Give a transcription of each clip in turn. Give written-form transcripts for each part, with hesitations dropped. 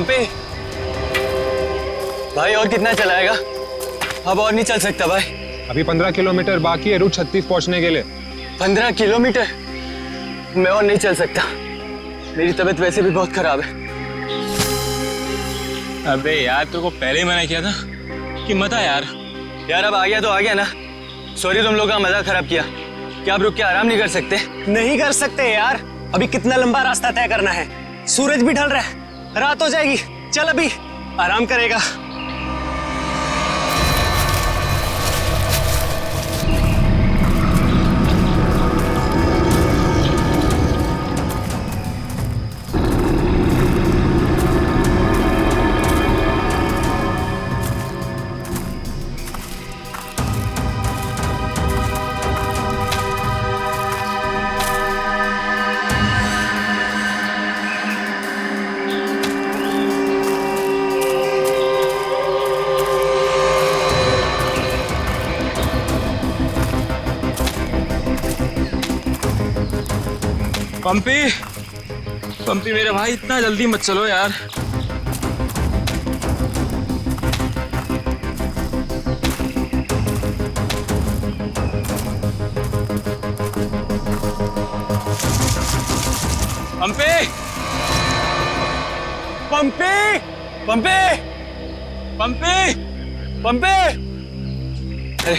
पंपी भाई, और कितना चलाएगा? अब और नहीं चल सकता भाई। अभी 15 किलोमीटर बाकी है रूट 36 पहुंचने के लिए। 15 किलोमीटर? मैं और नहीं चल सकता, मेरी तबीयत वैसे भी बहुत खराब है। अबे यार, तेरे को पहले ही मना किया था कि मत आ यार। यार अब आ गया तो आ गया ना। सॉरी, तुम लोगों का मजा खराब किया। क्या आप रुक के आराम नहीं कर सकते? नहीं कर सकते यार, अभी कितना लंबा रास्ता तय करना है। सूरज भी ढल रहा है, रात हो जाएगी। चल अभी आराम करेगा। पंपी, पंपी मेरे भाई, इतना जल्दी मत चलो यार। पंपी, पंपी पंपी पंपी, पंपी! अरे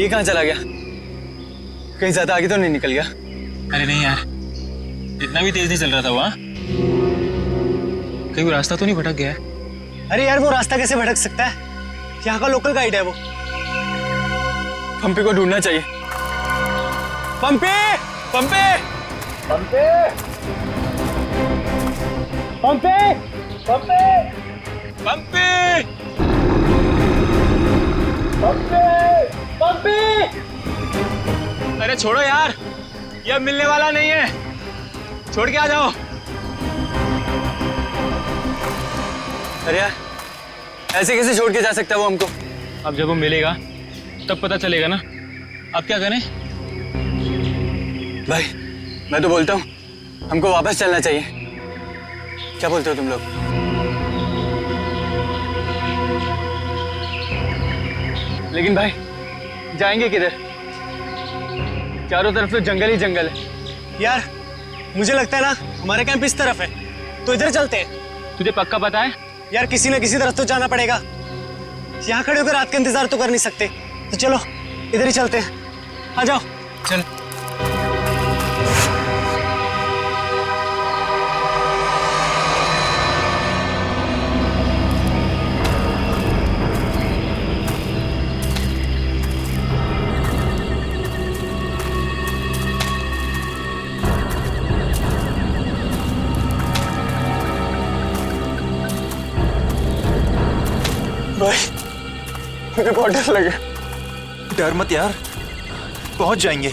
ये कहाँ चला गया? कहीं ज्यादा आगे तो नहीं निकल गया? अरे नहीं यार, इतना भी तेज नहीं चल रहा था वहाँ। कहीं वो रास्ता तो नहीं भटक गया है? अरे यार, वो रास्ता कैसे भटक सकता है? यहाँ का लोकल गाइड है वो। पंपी को ढूंढना चाहिए। पंपी पंपी पंपी पंपी पंपी पंपी, पंपी पंपी! अरे छोड़ो यार, ये अब मिलने वाला नहीं है। छोड़ के आ जाओ। अरे यार, ऐसे कैसे छोड़ के जा सकता है वो हमको? अब जब वो मिलेगा तब पता चलेगा ना। अब क्या करें? भाई मैं तो बोलता हूँ हमको वापस चलना चाहिए। क्या बोलते हो तुम लोग? लेकिन भाई जाएंगे किधर? चारों तरफ तो जंगल ही जंगल है। यार मुझे लगता है ना हमारा कैंप इस तरफ है, तो इधर चलते हैं। तुझे पक्का पता है? यार किसी न किसी तरफ तो जाना पड़ेगा। यहाँ खड़े होकर रात का इंतजार तो कर नहीं सकते, तो चलो इधर ही चलते हैं। आ जाओ। चल। भाई मुझे बहुत डर लगा। डर मत यार, पहुंच जाएंगे,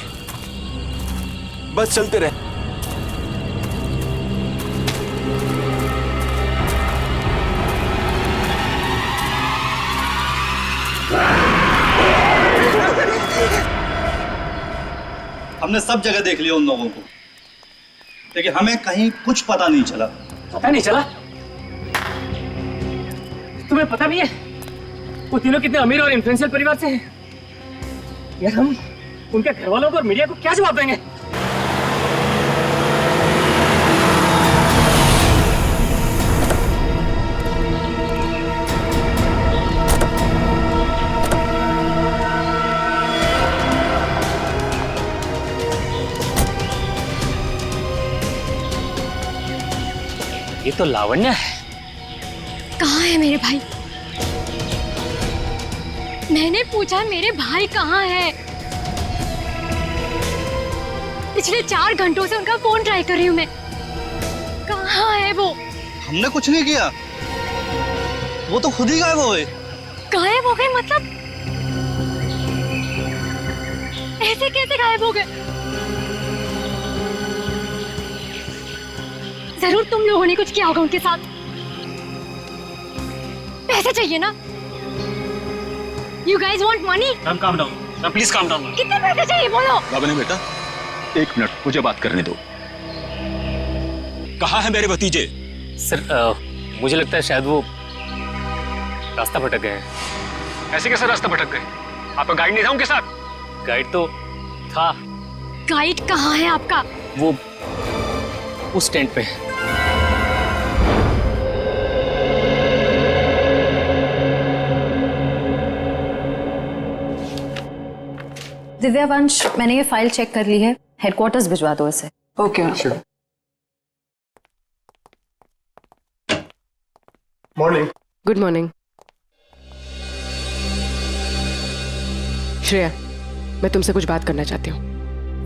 बस चलते रहे। हमने सब जगह देख लिया उन लोगों को, लेकिन हमें कहीं कुछ पता नहीं चला। पता नहीं चला? तुम्हें पता नहीं है वो तीनों कितने अमीर और इन्फ्लुएंशियल परिवार से हैं? यार हम उनके घर वालों को और मीडिया को क्या जवाब देंगे? ये तो लावण्य है। कहाँ है मेरे भाई? मैंने पूछा मेरे भाई कहाँ है? पिछले 4 घंटों से उनका फोन ट्राई कर रही हूँ मैं। कहाँ है वो? हमने कुछ नहीं किया, वो तो खुद ही गायब हो गए। गायब हो गए मतलब? ऐसे कैसे गायब हो गए? जरूर तुम लोगों ने कुछ किया होगा उनके साथ। पैसे चाहिए ना? You guys want money? Calm down. Please calm down. कितने पैसे चाहिए बोलो? बाबा ने बेटा, 1 मिनट मुझे बात करने दो। कहाँ है मेरे भतीजे? सर मुझे लगता है शायद वो रास्ता भटक गए हैं। ऐसे कैसे रास्ता भटक गए? आपका गाइड नहीं था उनके साथ? गाइड तो था, गाइड कहाँ है आपका? वो उस टेंट पे है। दिव्या वंश, मैंने ये फाइल चेक कर ली है, हेडक्वार्टर्स भिजवा दो इसे। Okay morning. Good morning. Shreya, मैं तुमसे कुछ बात करना चाहती हूँ।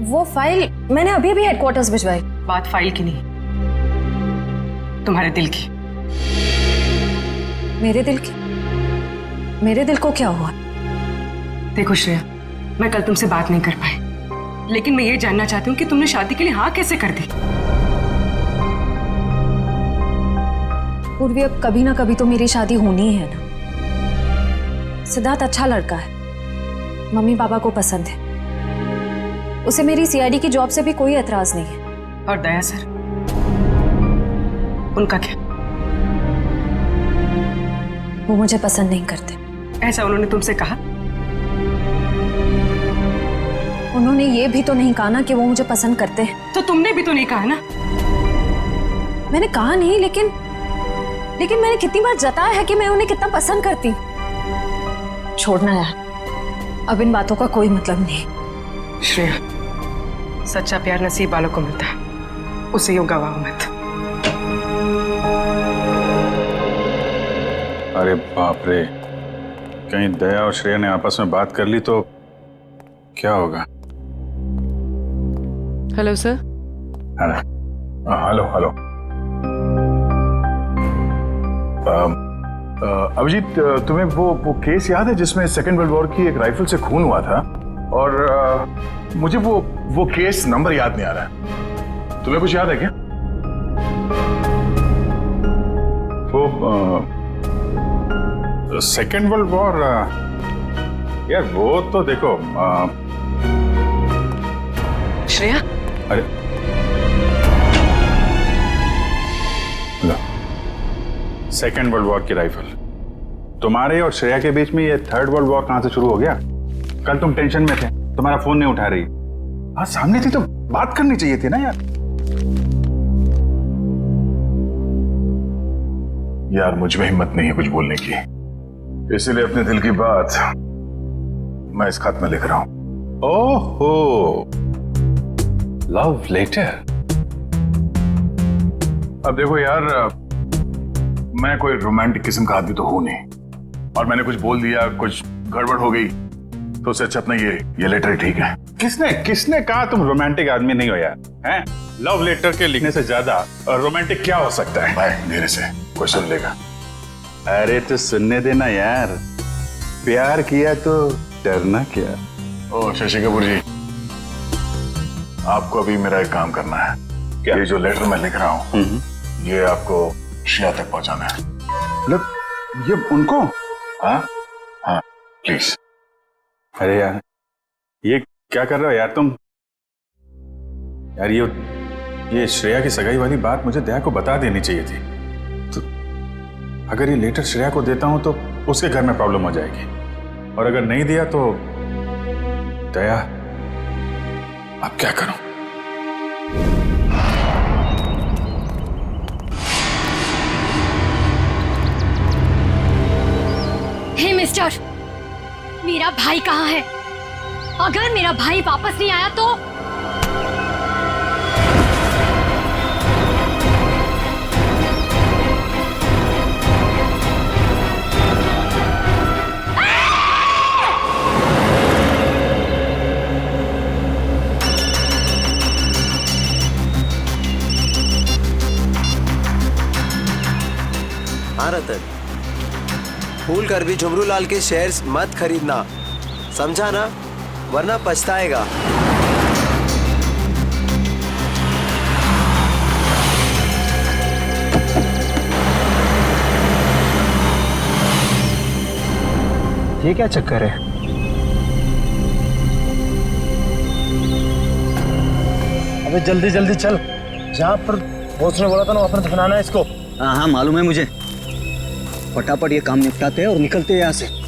वो फाइल मैंने अभी अभी हेडक्वार्टर्स भिजवाई। बात फाइल की नहीं, तुम्हारे दिल की। मेरे दिल की? मेरे दिल को क्या हुआ? देखो श्रेया, मैं कल तुमसे बात नहीं कर पाई, लेकिन मैं ये जानना चाहती हूँ कि तुमने शादी के लिए हाँ कैसे कर दी? पूर्वी, अब कभी ना कभी तो मेरी शादी होनी ही है ना। सिद्धार्थ अच्छा लड़का है, मम्मी पापा को पसंद है, उसे मेरी सीआईडी की जॉब से भी कोई एतराज नहीं है। और दया सर, उनका क्या? वो मुझे पसंद नहीं करते। ऐसा उन्होंने तुमसे कहा? उन्होंने ये भी तो नहीं कहा ना कि वो मुझे पसंद करते हैं। तो तुमने भी तो नहीं कहा ना? मैंने कहा नहीं, लेकिन मैंने कितनी बार जताया है कि मैं उन्हें कितना पसंद करती हूँ। छोड़ना यार, अब इन बातों का कोई मतलब नहीं। श्रेया, सच्चा प्यार नसीब वालों को मिलता है, उसे यूं गवाओ मत। अरे बाप रे, कहीं दया और श्रेया ने आपस में बात कर ली तो क्या होगा? Hello sir. Hello hello. Abhijit, तुम्हें वो केस याद है जिसमें सेकेंड वर्ल्ड वॉर की एक राइफल से खून हुआ था? और मुझे वो केस नंबर याद नहीं आ रहा है। तुम्हें कुछ याद है क्या? वो सेकेंड वर्ल्ड वॉर, यार वो तो देखो। श्रेया, अरे सेकेंड वर्ल्ड वॉर की राइफल। तुम्हारे और श्रेया के बीच में ये थर्ड वर्ल्ड वॉर कहां से शुरू हो गया? कल तुम टेंशन में थे, तुम्हारा फोन नहीं उठा रही। हाँ, सामने थी तो बात करनी चाहिए थी ना यार। यार मुझ में हिम्मत नहीं है कुछ बोलने की, इसीलिए अपने दिल की बात मैं इस खत में लिख रहा हूं। ओहो, लव लेटर। अब देखो यार, मैं कोई रोमांटिक किस्म का आदमी तो हूं नहीं, और मैंने कुछ बोल दिया, कुछ गड़बड़ हो गई, तो उससे अच्छा अपना ये लेटर ठीक है। किसने कहा तुम रोमांटिक आदमी नहीं हो यार? हैं? लव लेटर के लिखने से ज्यादा रोमांटिक क्या हो सकता है? भाई धीरे से, कोई सुन लेगा। अरे तो सुनने देना यार, प्यार किया तो डरना क्या। ओ शशि कपूर जी, आपको अभी मेरा एक काम करना है। क्या? ये जो लेटर मैं लिख रहा हूँ, ये आपको श्रेया तक पहुंचाना है। मतलब ये उनको? हाँ हाँ, प्लीज। अरे यार, ये क्या कर रहे हो यार तुम? यार ये श्रेया की सगाई वाली बात मुझे दया को बता देनी चाहिए थी। तो अगर ये लेटर श्रेया को देता हूं तो उसके घर में प्रॉब्लम हो जाएगी, और अगर नहीं दिया तो दया, अब क्या करूं? हे मिस्टर, मेरा भाई कहाँ है? अगर मेरा भाई वापस नहीं आया तो हाँ रतन, भूल कर भी झुमरू लाल के शेयर्स मत खरीदना, समझा ना? वरना पछताएगा। ये क्या चक्कर है? अबे जल्दी जल्दी चल, जहाँ पर बॉस ने बोला था ना वहाँ पर दफनाना है इसको। हाँ हाँ मालूम है मुझे। फटाफट ये काम निपटाते हैं और निकलते हैं यहाँ से।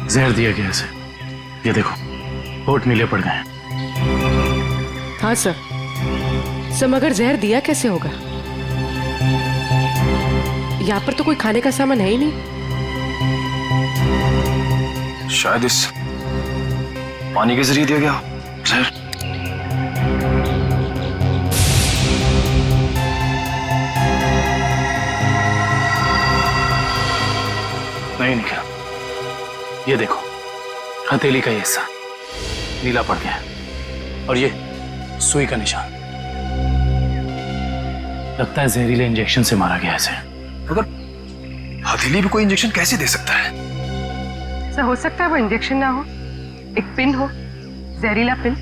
जहर दिया गया इसे, ये देखो होठ नीले पड़ गए। हाँ सर, मगर जहर दिया कैसे होगा? यहाँ पर तो कोई खाने का सामान है ही नहीं। शायद इस पानी के जरिए दिया गया जहर। नहीं निकला, ये देखो हथेली का ये हिस्सा नीला पड़ गया और ये सुई का निशान। लगता है जहरीले इंजेक्शन से मारा गया इसे। मगर हथेली भी कोई इंजेक्शन कैसे दे सकता है? सर हो सकता है वो इंजेक्शन ना हो, एक पिन हो, जहरीला पिन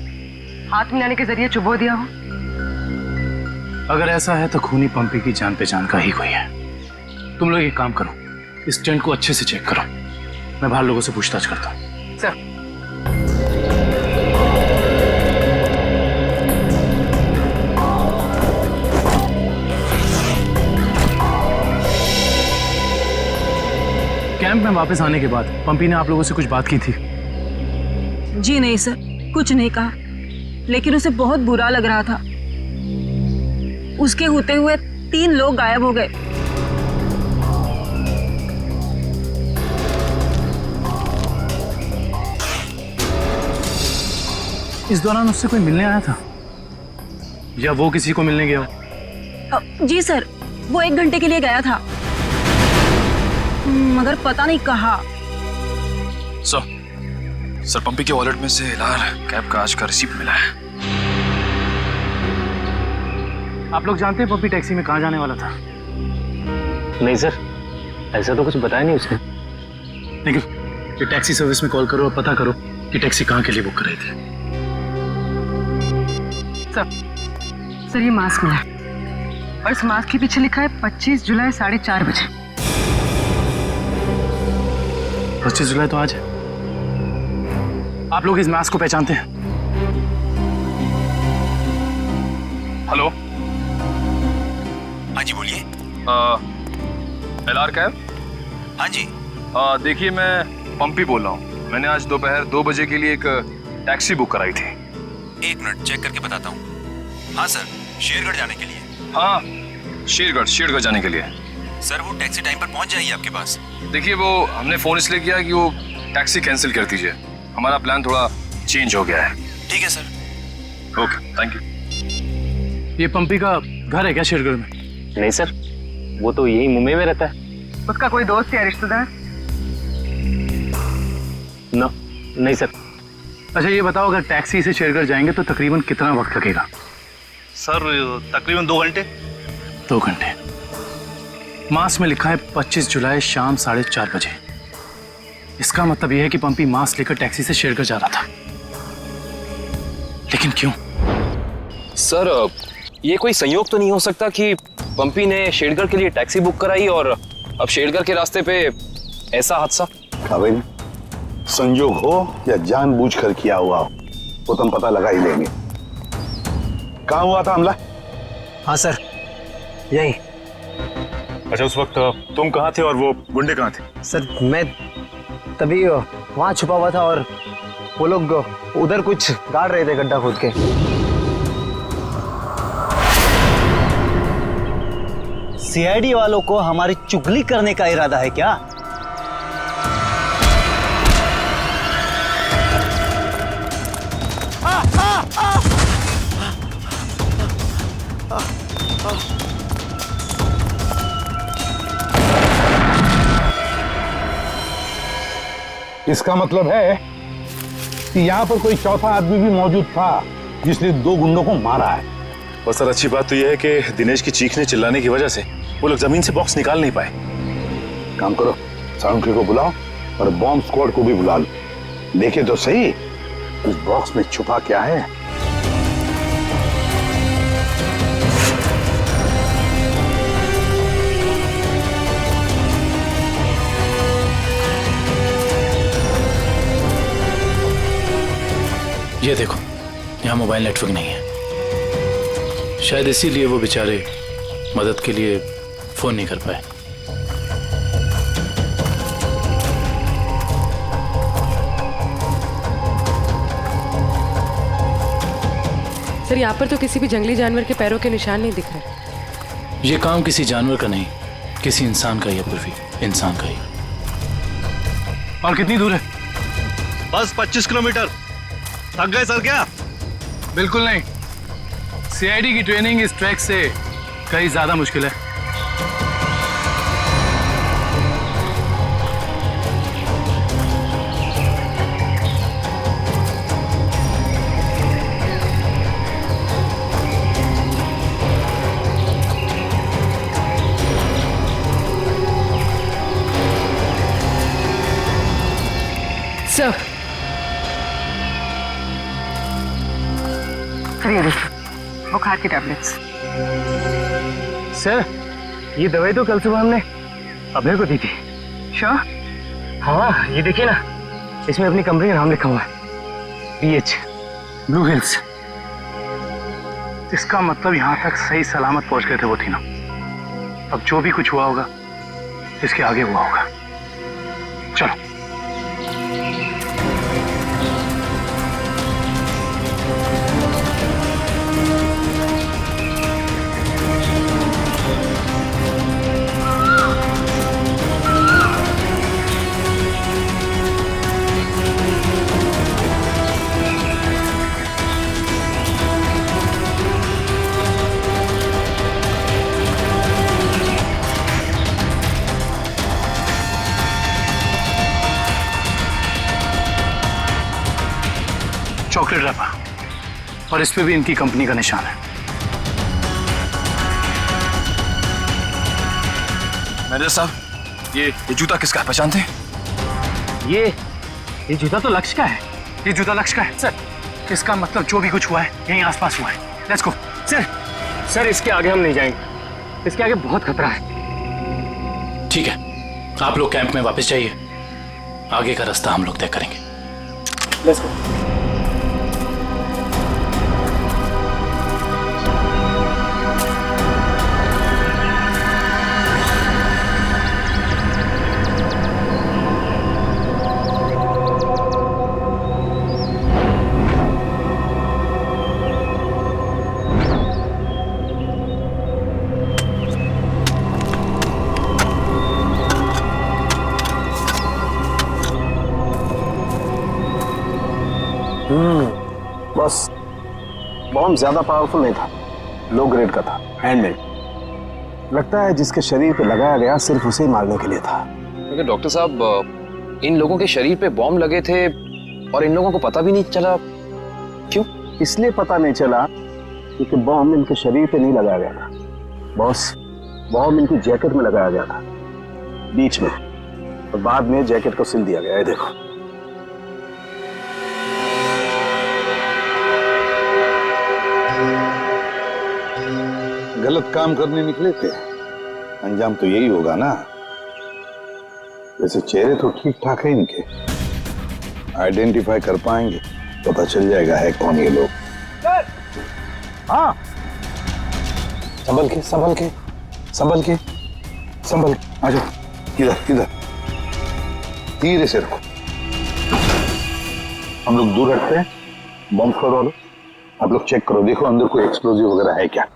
हाथ मिलाने के जरिए चुबो दिया हो। अगर ऐसा है तो खूनी पंपी की जान पहचान का ही कोई है। तुम लोग एक काम करो, इस टेंट को अच्छे से चेक करो, मैं बाहर लोगों से पूछताछ करता हूँ। सर कैंप में वापस आने के बाद पंपी ने आप लोगों से कुछ बात की थी? जी नहीं सर, कुछ नहीं कहा, लेकिन उसे बहुत बुरा लग रहा था। उसके होते हुए 3 लोग गायब हो गए। इस दौरान उससे कोई मिलने आया था या वो किसी को मिलने गया हो? जी सर, वो 1 घंटे के लिए गया था, मगर पता नहीं कहाँ। सर पंपी के वॉलेट में से एलआर कैब का आज का रिसीप्ट मिला है। आप लोग जानते हैं पंपी टैक्सी में कहाँ जाने वाला था? नहीं सर, ऐसा तो कुछ बताया नहीं उसने। लेकिन ये टैक्सी सर्विस में कॉल करो और पता करो कि टैक्सी कहाँ के लिए बुक कर रही थी। सर ये मास्क मिला और इस मास्क के पीछे लिखा है 25 जुलाई 4:30 बजे। 25 जुलाई तो आज है। आप लोग इस मास्क को पहचानते हैं? हेलो, हाँ जी बोलिए। LR cab? हाँ जी। देखिए मैं पंपी बोल रहा हूँ। मैंने आज दोपहर 2 बजे के लिए एक टैक्सी बुक कराई थी। 1 मिनट चेक करके बताता हूँ। हाँ सर, शेरगढ़ जाने के लिए। हाँ, शेरगढ़ जाने के लिए। सर वो टैक्सी टाइम पर पहुँच जाएगी आपके पास। देखिए वो हमने फोन इसलिए किया कि वो टैक्सी कैंसिल कर दीजिए, हमारा प्लान थोड़ा चेंज हो गया है। ठीक है सर। Okay, thank you. ये पंपी का घर है क्या शेरगढ़ में? नहीं सर, वो तो यही मुंबई में रहता है। उसका कोई दोस्त या रिश्तेदार? नो, नहीं सर। अच्छा ये बताओ, अगर टैक्सी से शेरगढ़ जाएंगे तो तकरीबन कितना वक्त लगेगा? सर तकरीबन 2 घंटे। 2 घंटे। मास में लिखा है 25 जुलाई शाम 4:30 बजे। इसका मतलब यह है कि पंपी मास लेकर टैक्सी से शेरगढ़ जा रहा था। लेकिन क्यों? सर ये कोई संयोग तो नहीं हो सकता कि पंपी ने शेरगढ़ के लिए टैक्सी बुक कराई और अब शेरगढ़ के रास्ते पे ऐसा हादसा? काबिल, संयोग हो या जानबूझकर किया हुआ हो वो तुम पता लगा ही लेंगे। कहाँ हुआ था हमला? हाँ सर, यही। अच्छा उस वक्त तुम कहाँ थे और वो गुंडे कहाँ थे? सर मैं तभी वहाँ छुपा हुआ था और वो लोग उधर कुछ गाड़ रहे थे गड्ढा खोद के। सीआईडी वालों को हमारी चुगली करने का इरादा है क्या? इसका मतलब है कि यहाँ पर कोई चौथा आदमी भी मौजूद था जिसने 2 गुंडों को मारा है। और सर अच्छी बात तो यह है कि दिनेश की चीखने चिल्लाने की वजह से वो लोग जमीन से बॉक्स निकाल नहीं पाए। काम करो, साउंड को बुलाओ और बॉम्ब स्क्वाड को भी बुला लो। देखे तो सही उस बॉक्स में छुपा क्या है। ये देखो, यहाँ मोबाइल नेटवर्क नहीं है। शायद इसीलिए वो बेचारे मदद के लिए फोन नहीं कर पाए। सर, यहाँ पर तो किसी भी जंगली जानवर के पैरों के निशान नहीं दिख रहे। ये काम किसी जानवर का नहीं, किसी इंसान का ही है पूर्वी, इंसान का ही। और कितनी दूर है? बस 25 किलोमीटर। थक गए सर क्या? बिल्कुल नहीं। सीआईडी की ट्रेनिंग इस ट्रैक से कहीं ज्यादा मुश्किल है। सर, ये देखिए, बुखार की टैबलेट्स। सर, ये दवाई तो कल सुबह हमने अभय को दी थी। श्योर? हाँ, ये देखिए ना, इसमें अपनी कंपनी का नाम लिखा हुआ है, BH ब्लू हिल्स। इसका मतलब यहाँ तक सही सलामत पहुंच गए थे वो तीनों। अब जो भी कुछ हुआ होगा इसके आगे हुआ होगा। चलो। चॉकलेट रैपर और इस पे भी इनकी कंपनी का निशान है। मैनेजर साहब, ये जूता किसका है, पहचानते हैं? ये जूता तो लक्ष्य का है। ये जूता लक्ष्य का है सर। इसका मतलब जो भी कुछ हुआ है यहीं आसपास हुआ है। Let's go. सर इसके आगे हम नहीं जाएंगे, इसके आगे बहुत खतरा है। ठीक है, आप लोग कैंप में वापस जाइए, आगे का रास्ता हम लोग तय करेंगे। Let's go. बस बॉम्ब ज्यादा पावरफुल नहीं था, लो ग्रेड का था, हैंडमेड। लगता है जिसके शरीर पे लगाया गया सिर्फ उसे ही मारने के लिए था। क्योंकि डॉक्टर साहब, इन लोगों के शरीर पे बॉम्ब लगे थे और इन लोगों को पता भी नहीं चला। क्यों? इसलिए पता नहीं चला क्योंकि बॉम्ब इनके शरीर पे नहीं लगाया गया था बॉस, बॉम्ब इनकी जैकेट में लगाया गया था बीच में, और बाद में जैकेट को सिल दिया गया है। देखो, गलत काम करने निकले थे, अंजाम तो यही होगा ना। वैसे चेहरे तो ठीक ठाक है इनके, आइडेंटिफाई कर पाएंगे, पता चल जाएगा है कौन ये लोग। हाँ, संभल के संभल के संभल के संभल के आ जाओ, इधर इधर धीरे से रखो। हम लोग दूर हटते हैं, बॉम्ब स्क्वाड वालों आप लोग चेक करो, देखो अंदर कोई एक्सप्लोजिव वगैरह है क्या।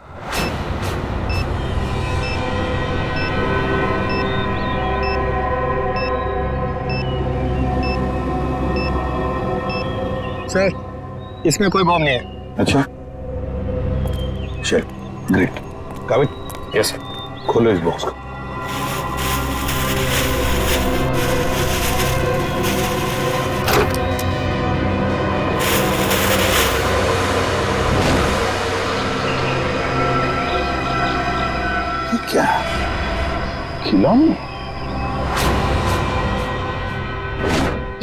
सर इसमें कोई बॉम्ब नहीं है। अच्छा, चल ग्रेट। काबिल, यस खोलो इस बॉक्स को। ये क्या खिलौने?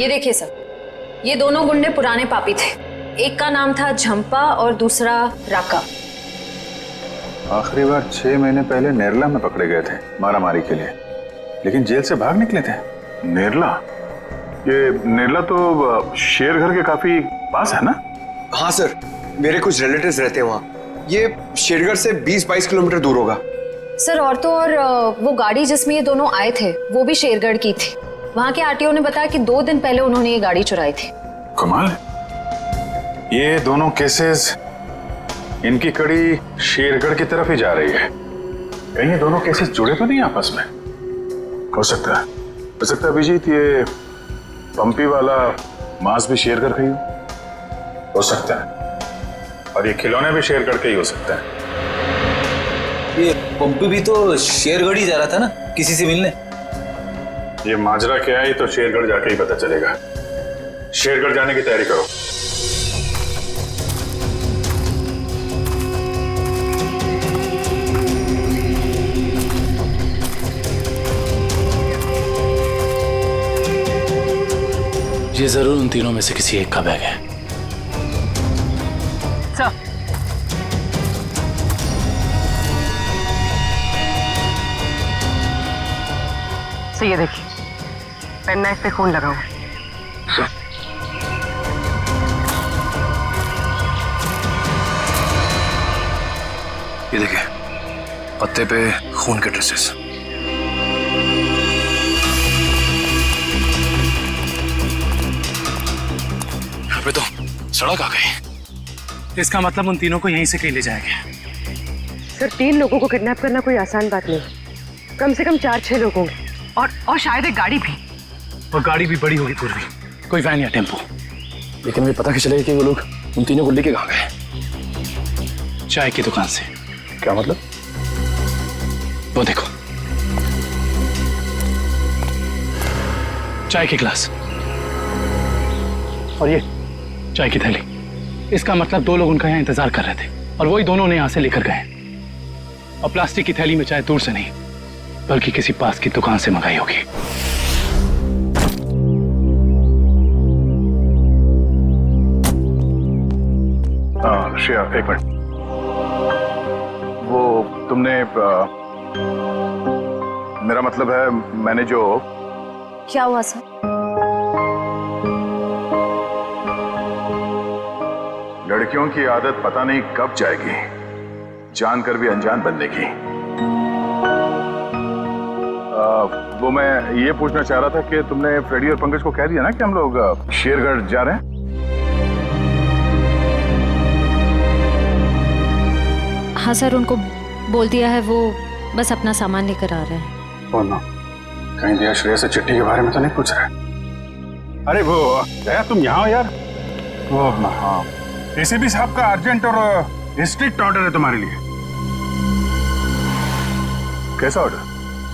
ये देखिए सर, ये दोनों गुंडे पुराने पापी थे। एक का नाम था झंपा और दूसरा राका। आखिरी बार 6 महीने पहले नेरला में पकड़े गए थे मारामारी के लिए, लेकिन जेल से भाग निकले थे। नेरला? ये नेरला तो शेरघर के काफी पास है ना? हाँ सर, मेरे कुछ रिलेटिव्स रहते हैं वहाँ। ये शेरगढ़ से 20-22 किलोमीटर दूर होगा। सर और तो और वो गाड़ी जिसमें ये दोनों आए थे वो भी शेरगढ़ की थी। वहाँ के आरटीओ ने बताया कि 2 दिन पहले उन्होंने ये गाड़ी चुराई थी। कमाल है। ये दोनों केसेस, इनकी कड़ी शेरगढ़ की तरफ ही जा रही है। कहीं ये दोनों केसेस जुड़े तो नहीं आपस में? हो सकता है अभिजीत ये पंपी वाला मांस भी शेरगढ़ का ही हो सकता है, और ये खिलौने भी शेरगढ़ के ही हो सकता है। ये पंपी भी तो शेरगढ़ ही जा रहा था ना किसी से मिलने। ये माजरा क्या है ये तो शेरगढ़ जाके ही पता चलेगा। शेरगढ़ जाने की तैयारी करो। ये जरूर उन तीनों में से किसी एक का बैग है। सर ये देखिए, पेन नाइफ पे खून लगा हुआ है। ये देखिए, पत्ते पे खून के ट्रेसेस। यहाँ पे तो सड़क आ गई। इसका मतलब उन तीनों को यहीं से कहीं ले जाएंगे। सर 3 लोगों को किडनैप करना कोई आसान बात नहीं। कम से कम 4-6 लोग होंगे, और शायद एक गाड़ी भी। और गाड़ी भी बड़ी होगी पूर्वी, कोई वैन या टेम्पो। लेकिन हमें पता कैसे चलेगा कि वो लोग उन तीनों को लेके कहाँ गए? चाय की दुकान से। क्या मतलब? वो देखो, चाय के ग्लास और ये चाय की थैली। इसका मतलब 2 लोग उनका यहाँ इंतजार कर रहे थे और वही दोनों ने यहाँ से लेकर गए। और प्लास्टिक की थैली में चाय दूर से नहीं बल्कि किसी पास की दुकान से मंगाई होगी। श्रेया एक मिनट, वो तुमने मेरा मतलब है मैंने जो। क्या हुआ सर? लड़कियों की आदत पता नहीं कब जाएगी, जानकर भी अनजान बनने की। वो मैं ये पूछना चाह रहा था कि तुमने फ्रेडी और पंकज को कह दिया ना कि हम लोग शेरगढ़ जा रहे हैं? हाँ सर, उनको बोल दिया है, वो बस अपना सामान लेकर आ रहे हैं। ओ नो, कहीं दिया श्रेया से चिट्ठी के बारे में तो नहीं पूछ रहे? अरे वो दया, तुम यहाँ हो यार। वो हाँ, एसीपी साहब का अर्जेंट और स्ट्रिक्ट ऑर्डर है तुम्हारे लिए। कैसा ऑर्डर?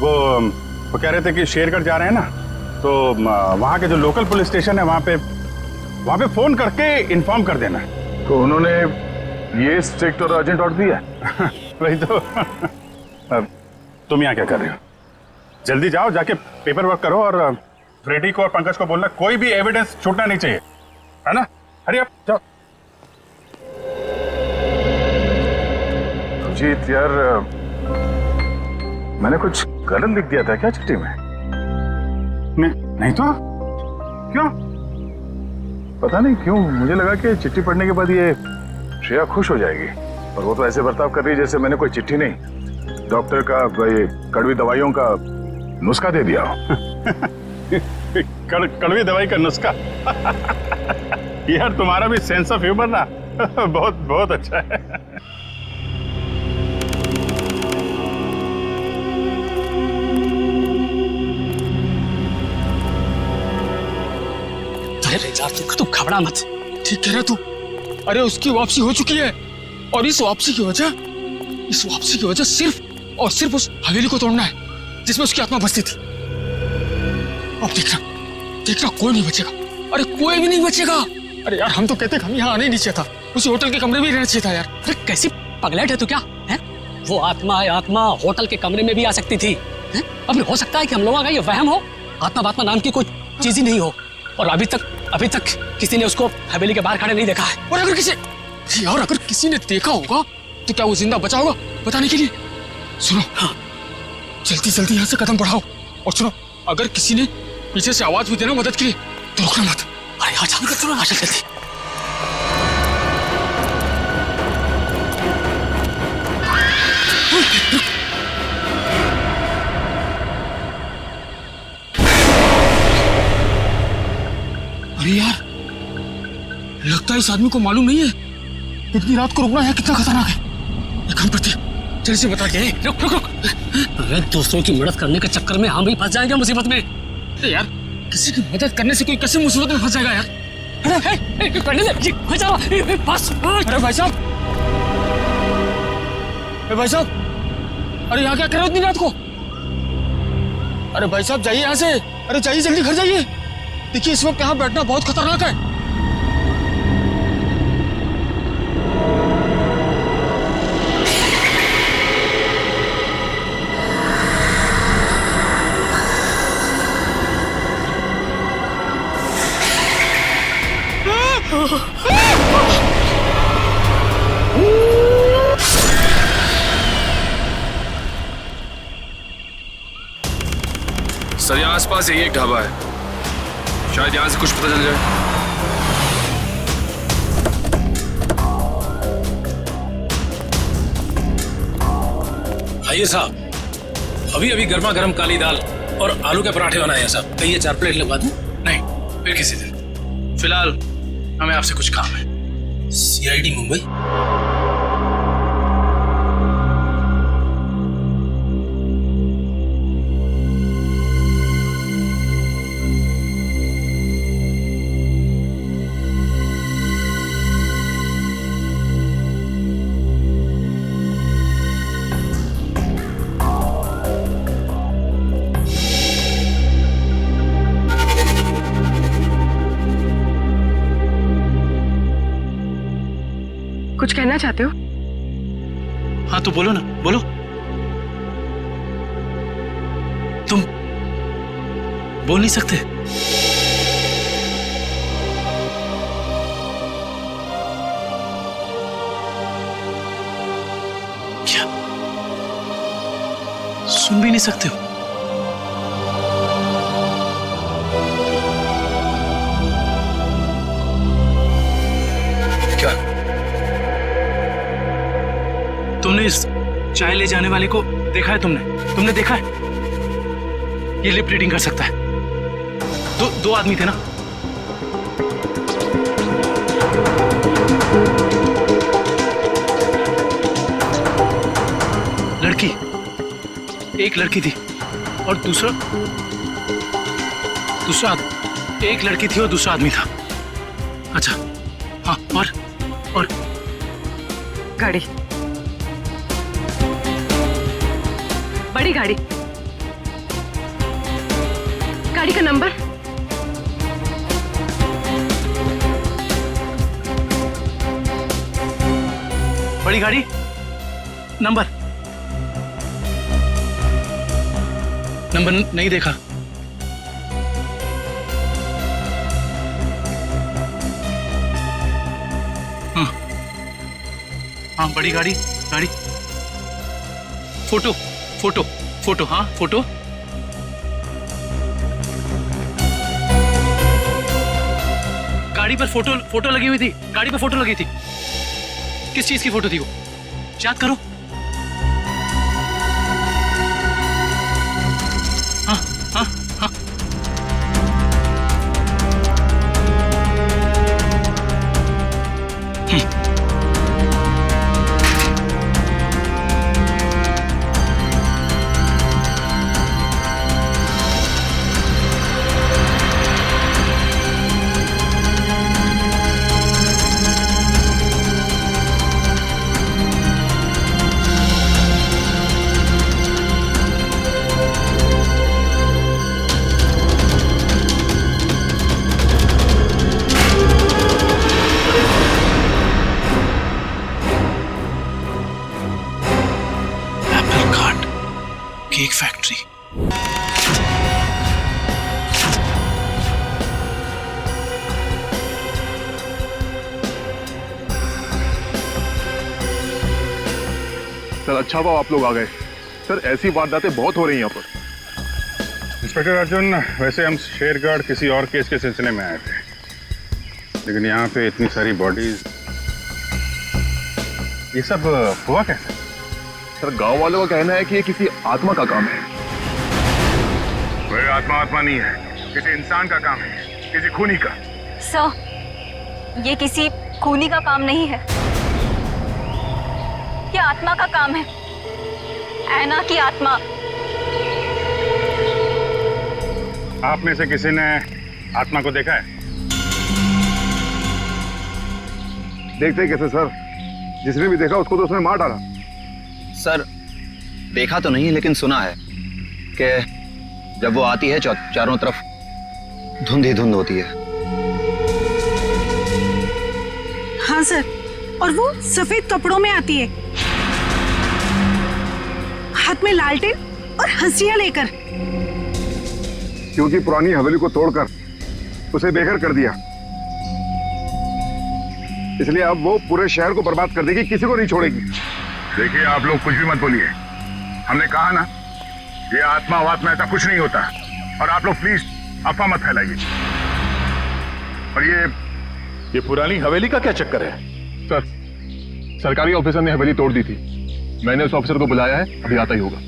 वो कह रहे थे कि शेरगढ़ जा रहे हैं ना, तो वहाँ के जो लोकल पुलिस स्टेशन है वहाँ पे फोन करके इन्फॉर्म कर देना। तो उन्होंने ये स्ट्रिक्ट और अर्जेंट ऑर्डर दिया। वही तो। तुम यहाँ क्या कर रहे हो? जल्दी जाओ, जाके पेपर वर्क करो और फ्रेडी को और पंकज को बोलना कोई भी एविडेंस छूटना नहीं चाहिए, है ना? हरी आप जाओ। जीत यार, मैंने कुछ गलत लिख दिया था क्या चिट्ठी में? नहीं तो क्यों? पता नहीं क्यों मुझे लगा कि चिट्ठी पढ़ने के बाद ये श्रेया खुश हो जाएगी, और वो तो ऐसे बर्ताव कर रही है जैसे मैंने कोई चिट्ठी नहीं, डॉक्टर का ये कड़वी दवाइयों का नुस्खा दे दिया हो। कड़वी दवाई का नुस्खा। यार तुम्हारा भी सेंस ऑफ ह्यूमर ना बहुत बहुत अच्छा है। अरे तू घबरा मत, ठीक कह रहा तू। अरे उसकी वापसी हो चुकी है और इस वापसी की वजह सिर्फ और सिर्फ उस हवेली को तोड़ना है जिसमें उसकी आत्मा बसती थी। अब देखना कोई नहीं बचेगा। अरे कोई भी नहीं बचेगा। अरे यार हम तो कहते हम यहाँ आने नहीं चाहिए था, उसी होटल के कमरे में ही रहना चाहिए था यार। अरे कैसी पगलेट है तू क्या है? वो आत्मा होटल के कमरे में भी आ सकती थी। अब हो सकता है कि हम लोगों का ये वहम हो, आत्मा नाम की कोई चीज ही नहीं हो। और अभी तक किसी ने उसको हवेली के बाहर खड़े नहीं देखा है। और अगर किसी ने देखा होगा तो क्या वो जिंदा बचा होगा बताने के लिए? सुनो, हाँ, जल्दी यहाँ से कदम बढ़ाओ। और सुनो, अगर किसी ने पीछे से आवाज भी देना मदद के लिए तो रुकना मत। अरे हाँ जल्दी। अरे यार, लगता है इस आदमी को मालूम नहीं है इतनी रात को रुकना है कितना खतरनाक है। एक काम करते हैं, जल्दी से बता के। रुक। अरे दूसरों की मदद करने के चक्कर में हम भी फंस जाएंगे मुसीबत में। अरे यार, किसी की मदद करने से कोई कैसे मुसीबत में फंस जाएगा यार? अरे बस। अरे भाई साहब, अरे यहाँ क्या कर रहे हो इतनी रात को? अरे भाई साहब जाइए यहाँ से। अरे जाइए, जल्दी घर जाइए। देखिए इस वक्त यहाँ बैठना बहुत खतरनाक है। सर यहाँ आसपास यही एक ढाबा है, शायद यहाँ से कुछ पता चल जाए। आइए साहब, अभी गर्मा गर्म काली दाल और आलू के पराठे बनाए हैं साहब। कहिए 4 प्लेट लगवा दूं? नहीं, फिर किसी दिन। फिलहाल हमें आपसे कुछ काम है। CID मुंबई। कुछ कहना चाहते हो? हाँ तो बोलो ना, बोलो। तुम बोल नहीं सकते? क्या सुन भी नहीं सकते हो? क्या तुमने इस चाय ले जाने वाले को देखा है? तुमने देखा है? ये लिप रीडिंग कर सकता है। दो आदमी थे ना? एक लड़की थी और दूसरा एक लड़की थी और दूसरा आदमी था। अच्छा हाँ, और गाड़ी, बड़ी गाड़ी का नंबर? बड़ी गाड़ी नंबर नहीं देखा। हाँ बड़ी गाड़ी फोटो हाँ फोटो। गाड़ी पर फोटो लगी हुई थी। गाड़ी पर फोटो लगी थी। किस चीज की फोटो थी वो? याद करो। हाँ हाँ हाँ सर अच्छा हुआ आप लोग आ गए। सर ऐसी वारदातें बहुत हो रही हैं यहाँ पर। इंस्पेक्टर अर्जुन, वैसे हम शेरगढ़ किसी और केस के सिलसिले में आए थे, लेकिन यहाँ पे इतनी सारी बॉडीज, ये सब हुआ कैसे? सर गांव वालों का कहना है कि ये किसी आत्मा का काम है। कोई आत्मा नहीं है, किसी इंसान का काम है, किसी खूनी का। सर, ये किसी खूनी का काम नहीं है, ये आत्मा का काम है, ऐना की आत्मा। आप में से किसी ने आत्मा को देखा है? देखते कैसे सर, जिसने भी देखा उसको तो उसने मार डाला। सर देखा तो नहीं, लेकिन सुना है कि जब वो आती है चारों तरफ धुंध ही धुंध होती है। हाँ सर, और वो सफेद कपड़ों में आती है, हाथ में लालटेन और हंसिया लेकर। क्योंकि पुरानी हवेली को तोड़कर उसे बेघर कर दिया, इसलिए अब वो पूरे शहर को बर्बाद कर देगी, किसी को नहीं छोड़ेगी। देखिए आप लोग कुछ भी मत बोलिए, हमने कहा ना ये आत्मा वात्मा ऐसा कुछ नहीं होता, और आप लोग प्लीज अफवाह मत फैलाइए। और ये पुरानी हवेली का क्या चक्कर है? सर सरकारी ऑफिसर ने हवेली तोड़ दी थी, मैंने उस ऑफिसर को बुलाया है, अभी आता ही होगा।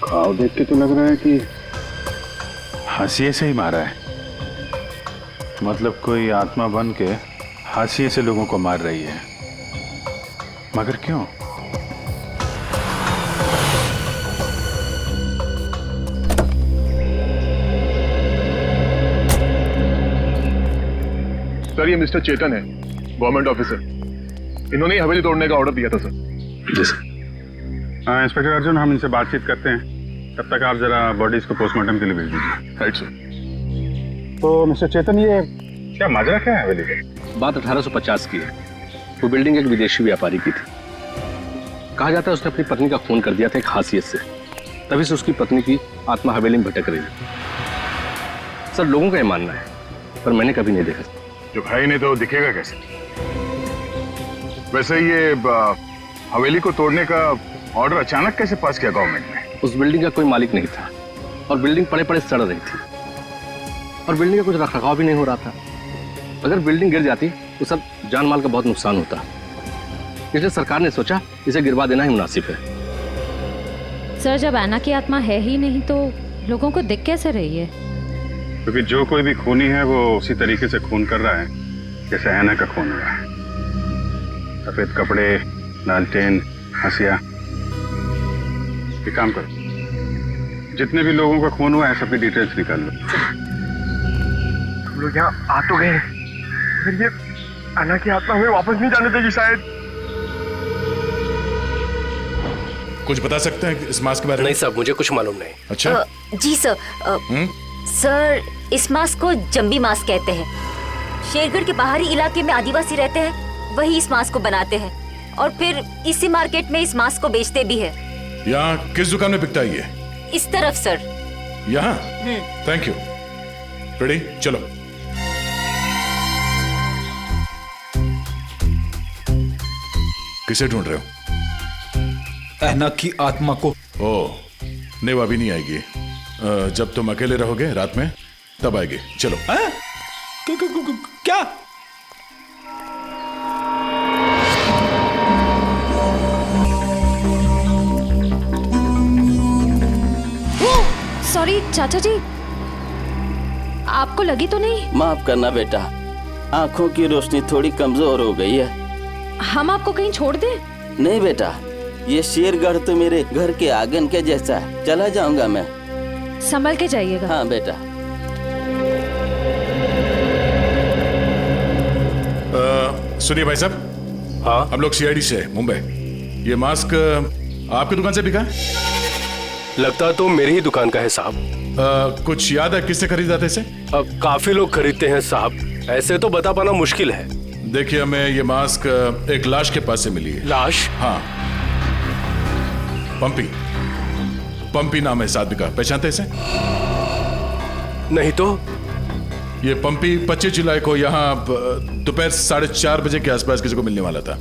घाव देख के तो लग रहा है कि हाशिए से ही मारा है, मतलब कोई आत्मा बन के हाशिए से लोगों को मार रही है, मगर क्यों? सर ये मिस्टर चेतन है, गवर्नमेंट ऑफिसर, इन्होंने ही हवेली तोड़ने का ऑर्डर दिया था सर। हाँ इंस्पेक्टर अर्जुन, हम इनसे बातचीत करते हैं, तब तक आप जरा बॉडीज को पोस्टमार्टम के लिए भेज दीजिए। Right sir. तो मिस्टर चेतन, ये क्या माजरा क्या है हवेली का? बात 1850 की है। वो बिल्डिंग एक विदेशी व्यापारी की थी। कहा जाता है उसने अपनी पत्नी का खून कर दिया था एक हासियत से, तभी से उसकी पत्नी की आत्मा हवेली में भटक रही है। सर लोगों का ये मानना है, पर मैंने कभी नहीं देखा। जो भाई ने तो दिखेगा कैसे? वैसे ये हवेली को तोड़ने का ऑर्डर अचानक कैसे पास किया गवर्नमेंट ने? उस बिल्डिंग का कोई मालिक नहीं था और बिल्डिंग पड़े पड़े सड़ रही थी और बिल्डिंग का कुछ रखरखाव भी नहीं हो रहा था। अगर बिल्डिंग गिर जाती तो सब जान माल का बहुत नुकसान होता, इसलिए सरकार ने सोचा इसे गिरवा देना ही मुनासिब है। सर जब ऐना की आत्मा है ही नहीं तो लोगों को दिख कैसे रही है? क्योंकि जो कोई भी खूनी है वो उसी तरीके से खून कर रहा है जैसे ऐना का खून हो रहा है। सफेद कपड़े, लालटेन, हंसिया। एक काम करो, जितने भी लोगों का खून हुआ है सबकी डिटेल्स निकाल लो। हम लोग यहाँ आ तो गए, फिर ये ऐना की आत्मा हमें वापस नहीं जाने देगी शायद। कुछ बता सकते हैं इस मास्क के बारे में? नहीं साहब, मुझे कुछ मालूम नहीं। अच्छा जी सर। सर इस मास्क को जंबी मास्क कहते हैं। शेरगढ़ के बाहरी इलाके में आदिवासी रहते हैं, वही इस मास्क को बनाते हैं और फिर इसी मार्केट में इस मास्क को बेचते भी है। यहाँ किस दुकान में बिकता है ये? इस तरफ सर। यहाँ? Thank you. रेडी, चलो। किसे ढूंढ रहे हो? ऐना की आत्मा को। ओह, नहीं वो अभी नहीं आएगी। जब तुम अकेले रहोगे रात में तब आएगी। चलो। क्या? सॉरी चाचा जी, आपको लगी तो नहीं? माफ करना बेटा, आंखों की रोशनी थोड़ी कमजोर हो गई है। हम आपको कहीं छोड़ दें? नहीं बेटा, ये शेरगढ़ तो मेरे घर के आंगन के जैसा है, चला जाऊंगा मैं। संभल के जाइएगा। हाँ बेटा। सुनिए भाई साहब। हाँ, हम लोग सीआईडी से मुंबई। ये मास्क आपकी दुकान से बिका? लगता तो मेरी ही दुकान का है साहब। कुछ याद है किससे खरीदा था इसे? काफी लोग खरीदते हैं साहब, ऐसे तो बता पाना मुश्किल है। देखिए, हमें ये मास्क एक लाश के पास से मिली है। लाश? हाँ, पंपी नाम है इस आदमी का, पहचानते इसे? नहीं तो ये पंपी 25 जुलाई को यहाँ दोपहर 4:30 बजे के आसपास किसी को मिलने वाला था।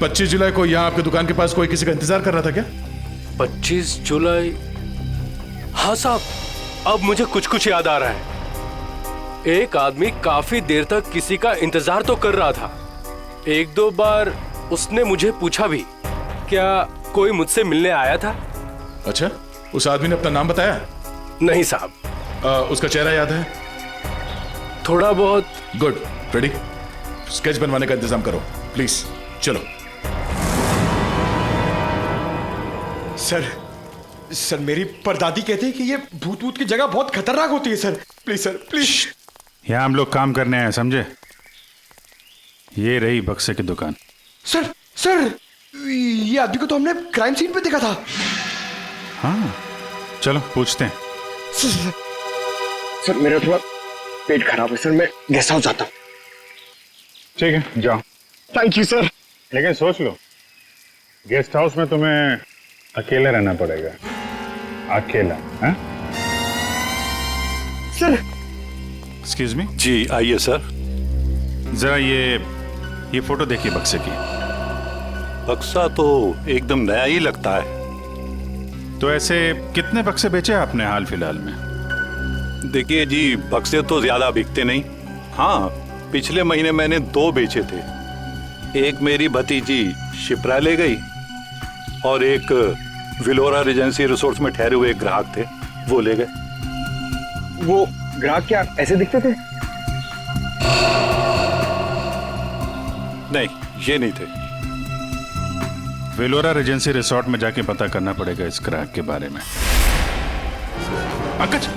25 जुलाई को यहाँ आपकी दुकान के पास कोई किसी का इंतजार कर रहा था क्या? 25 जुलाई? हाँ साहब, अब मुझे कुछ कुछ याद आ रहा है। एक आदमी काफी देर तक किसी का इंतजार तो कर रहा था। एक दो बार उसने मुझे पूछा भी, क्या कोई मुझसे मिलने आया था? अच्छा, उस आदमी ने अपना नाम बताया? नहीं साहब। उसका चेहरा याद है? थोड़ा बहुत। गुड। रेडी? स्केच बनवाने का इंतजाम करो प्लीज। चलो। सर मेरी परदादी कहती है कि ये भूत भूत की जगह बहुत खतरनाक होती है सर। Please sir, please. यहाँ हम लोग काम करने आए, समझे? ये रही बक्से की दुकान। सर ये आदमी को तो हमने क्राइम सीन पे देखा था। हाँ, चलो पूछते हैं। सर मेरा थोड़ा पेट खराब है सर, मैं गेस्ट हाउस जाता हूँ। ठीक है, जाओ। Thank you sir. लेकिन सोच लो, गेस्ट हाउस में तुम्हें अकेले रहना पड़ेगा। अकेला, हैं? सर। Excuse me. जी आइए सर। जरा ये फोटो देखिए बक्से की। बक्सा तो एकदम नया ही लगता है। तो ऐसे कितने बक्से बेचे आपने हाल फिलहाल में? देखिए जी, बक्से तो ज्यादा बिकते नहीं। हाँ, पिछले महीने मैंने 2 बेचे थे। एक मेरी भतीजी शिप्रा ले गई और एक विलोरा रेजेंसी रिसोर्ट्स में ठहरे हुए एक ग्राहक थे, वो ले गए। वो ग्राहक क्या ऐसे दिखते थे? नहीं, ये नहीं थे। विलोरा रेजेंसी रिसोर्ट में जाके पता करना पड़ेगा इस ग्राहक के बारे में। पंकज!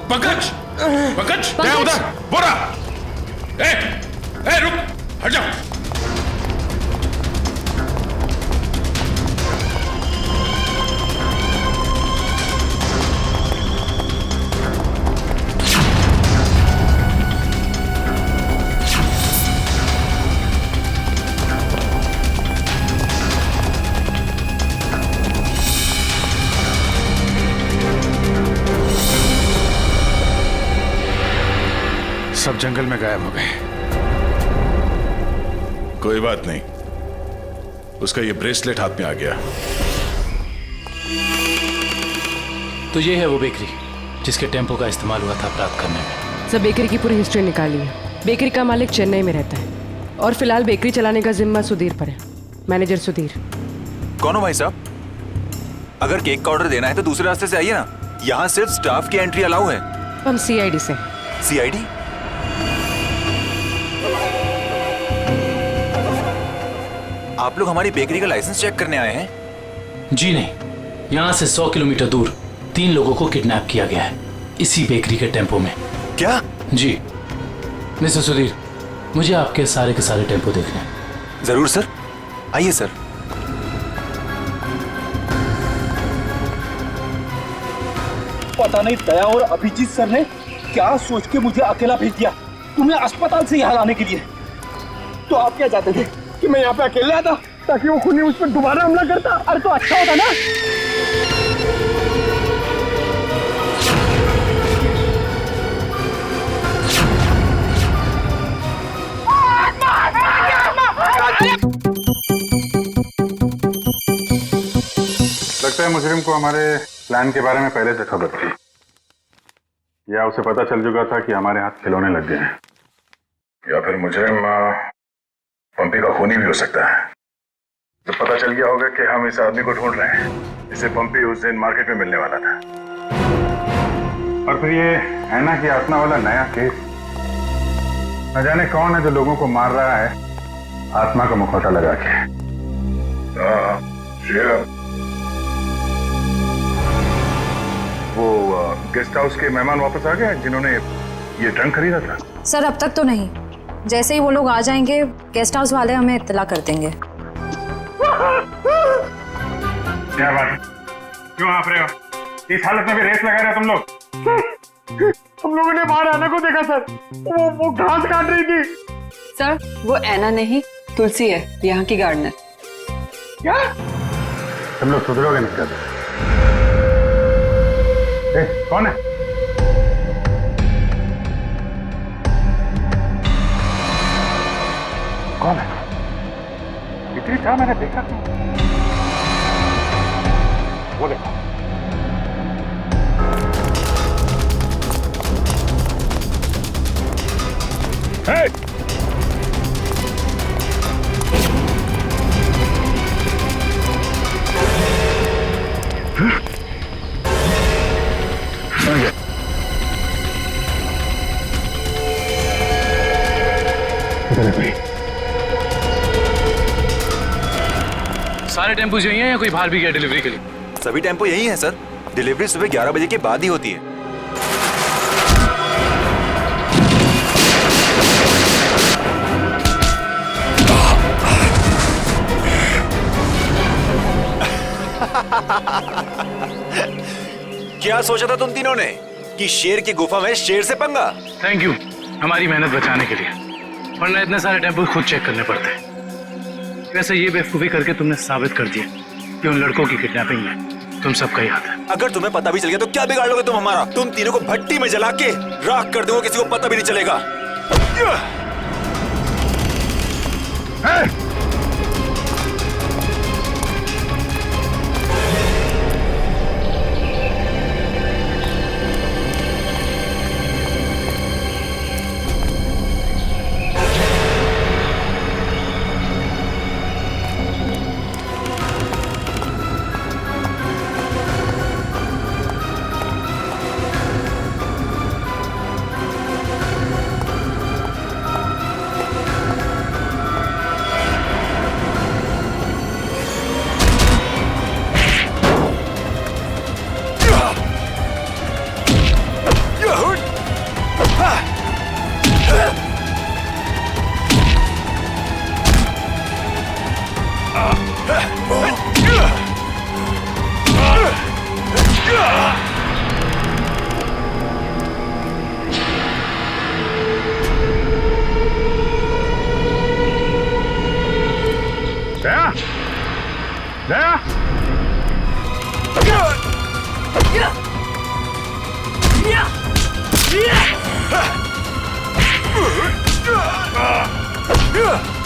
पंकज! पंकज! क्या उधर? बोरा! ए, रुक! हट जाओ! सब जंगल में गायब हो गए। कोई बात नहीं, उसका ये ब्रेसलेट हाथ में आ गया। तो ये है वो बेकरी जिसके टेम्पो का इस्तेमाल हुआ था अपराध करने में। सब बेकरी की पूरी हिस्ट्री निकाली है। बेकरी का मालिक चेन्नई में रहता है और फिलहाल बेकरी चलाने का जिम्मा सुधीर पर है। मैनेजर सुधीर। कौन हो भाई साहब? अगर केक का ऑर्डर देना है तो दूसरे रास्ते से आइए ना, यहाँ सिर्फ स्टाफ की एंट्री अलाउ है। हम सीआईडी से। सीआईडी? आप लोग हमारी बेकरी का लाइसेंस चेक करने आए हैं? जी नहीं, यहाँ से 100 किलोमीटर दूर 3 लोगों को किडनैप किया गया है, इसी बेकरी के टेम्पो में। क्या? जी मिस्टर सुधीर, मुझे आपके सारे के सारे टेम्पो देखने हैं। जरूर सर, आइए सर। पता नहीं दया और अभिजीत सर ने क्या सोच के मुझे अकेला भेज दिया तुम्हें अस्पताल से यहाँ लाने के लिए। तो आप क्या चाहते थे कि मैं यहाँ पे अकेले आता ताकि वो खूनी उस पर दोबारा हमला करता? अरे तो अच्छा होता ना। लगता है मुजरिम को हमारे प्लान के बारे में पहले से खबर थी, या उसे पता चल चुका था कि हमारे हाथ खिलौने लग गए हैं, या फिर मुजरिम पंपी का खूनी भी हो सकता है। तो पता चल गया होगा कि हम इस आदमी को ढूंढ रहे हैं जिसे पंपी उस दिन मार्केट में मिलने वाला था। और फिर ये ऐना की आत्मा वाला नया केस, न जाने कौन है जो लोगों को मार रहा है आत्मा का मुखौटा लगा के। वो गेस्ट हाउस के मेहमान वापस आ गए जिन्होंने ये ट्रंक खरीदा था? सर अब तक तो नहीं, जैसे ही वो लोग आ जाएंगे गेस्ट हाउस वाले हमें इत्तला कर देंगे। क्या बात, क्यों आप रहे हो? इस हालत में भी रेस लगा रहे हो तुम लोग? हम लोगों ने बाहर आना को देखा सर, वो घास काट रही थी। सर वो ऐना नहीं तुलसी है, यहाँ की गार्डनर। क्या? तुम लोग सुधरोगे नहीं क्या? कौन है? कौन है? इतनी चाह मैंने देखा क्यों? वो देखो। Hey! सारे टेम्पो यही हैं या कोई बाहर भी गया डिलीवरी के लिए? सभी टेम्पो यही हैं सर। डिलीवरी सुबह 11 बजे के बाद ही होती है। क्या सोचा था तुम तीनों ने कि शेर की गुफा में शेर से पंगा? थैंक यू हमारी मेहनत बचाने के लिए, वरना इतने सारे टेम्पो खुद चेक करने पड़ते। वैसे ये बेवकूफी करके तुमने साबित कर दिया कि उन लड़कों की किडनैपिंग में तुम सबका ही हाथ है। अगर तुम्हें पता भी चल गया तो क्या बिगाड़ लोगे तुम हमारा? तुम तीनों को भट्टी में जला के राख कर दूंगा, किसी को पता भी नहीं चलेगा। Yeah!